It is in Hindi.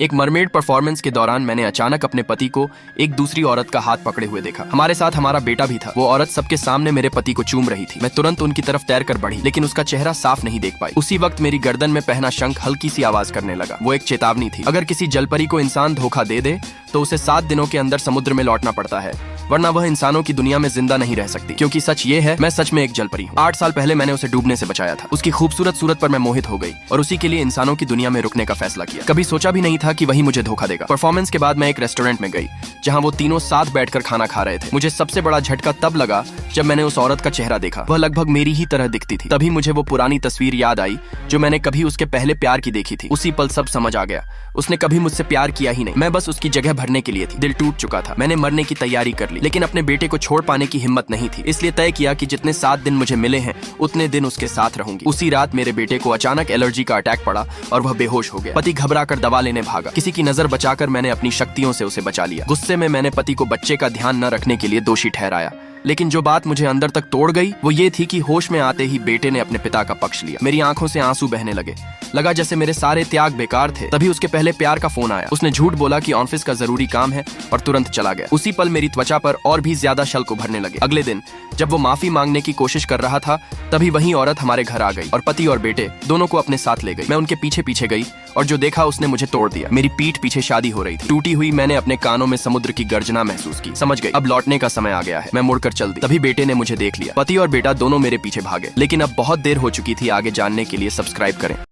एक मरमेड परफॉर्मेंस के दौरान मैंने अचानक अपने पति को एक दूसरी औरत का हाथ पकड़े हुए देखा। हमारे साथ हमारा बेटा भी था। वो औरत सबके सामने मेरे पति को चूम रही थी। मैं तुरंत उनकी तरफ तैरकर बढ़ी, लेकिन उसका चेहरा साफ नहीं देख पाई। उसी वक्त मेरी गर्दन में पहना शंख हल्की सी आवाज करने लगा। वो एक चेतावनी थी। अगर किसी जलपरी को इंसान धोखा दे दे तो उसे 7 दिनों के अंदर समुद्र में लौटना पड़ता है, वरना वह इंसानों की दुनिया में जिंदा नहीं रह सकती। क्योंकि सच ये है, मैं सच में एक जलपरी हूँ। 8 साल पहले मैंने उसे डूबने से बचाया था। उसकी खूबसूरत सूरत पर मैं मोहित हो गई और उसी के लिए इंसानों की दुनिया में रुकने का फैसला किया। कभी सोचा भी नहीं था कि वही मुझे धोखा देगा। परफॉर्मेंस के बाद मैं एक रेस्टोरेंट में गई जहाँ वो तीनों साथ बैठकर खाना खा रहे थे। मुझे सबसे बड़ा झटका तब लगा जब मैंने उस औरत का चेहरा देखा। वह लगभग मेरी ही तरह दिखती थी। तभी मुझे वो पुरानी तस्वीर याद आई जो मैंने कभी उसके पहले प्यार की देखी थी। उसी पल सब समझ आ गया। उसने कभी मुझसे प्यार किया ही नहीं। मैं बस उसकी जगह भरने के लिए थी। दिल टूट चुका था। मैंने मरने की तैयारी कर ली, लेकिन अपने बेटे को छोड़ पाने की हिम्मत नहीं थी। इसलिए तय किया कि जितने 7 दिन मुझे मिले हैं उतने दिन उसके साथ रहूंगी। उसी रात मेरे बेटे को अचानक एलर्जी का अटैक पड़ा और वह बेहोश हो गया। पति घबराकर दवा लेने भागा। किसी की नजर बचाकर मैंने अपनी शक्तियों से उसे बचा लिया। गुस्से में मैंने पति को बच्चे का ध्यान न रखने के लिए दोषी ठहराया, लेकिन जो बात मुझे अंदर तक तोड़ गई वो ये थी कि होश में आते ही बेटे ने अपने पिता का पक्ष लिया। मेरी आंखों से आंसू बहने लगे। लगा जैसे मेरे सारे त्याग बेकार थे। तभी उसके पहले प्यार का फोन आया। उसने झूठ बोला कि ऑफिस का जरूरी काम है और तुरंत चला गया। उसी पल मेरी त्वचा पर और भी ज्यादा शल्क उभरने लगे। अगले दिन जब वो माफी मांगने की कोशिश कर रहा था, तभी वही औरत हमारे घर आ गई और पति और बेटे दोनों को अपने साथ ले गई। मैं उनके पीछे पीछे गई और जो देखा उसने मुझे तोड़ दिया। मेरी पीठ पीछे शादी हो रही थी। टूटी हुई मैंने अपने कानों में समुद्र की गर्जना महसूस की। समझ गई अब लौटने का समय आ गया है। मैं मुड़कर चल दी। तभी बेटे ने मुझे देख लिया। पति और बेटा दोनों मेरे पीछे भागे, लेकिन अब बहुत देर हो चुकी थी। आगे जानने के लिए सब्सक्राइब करें।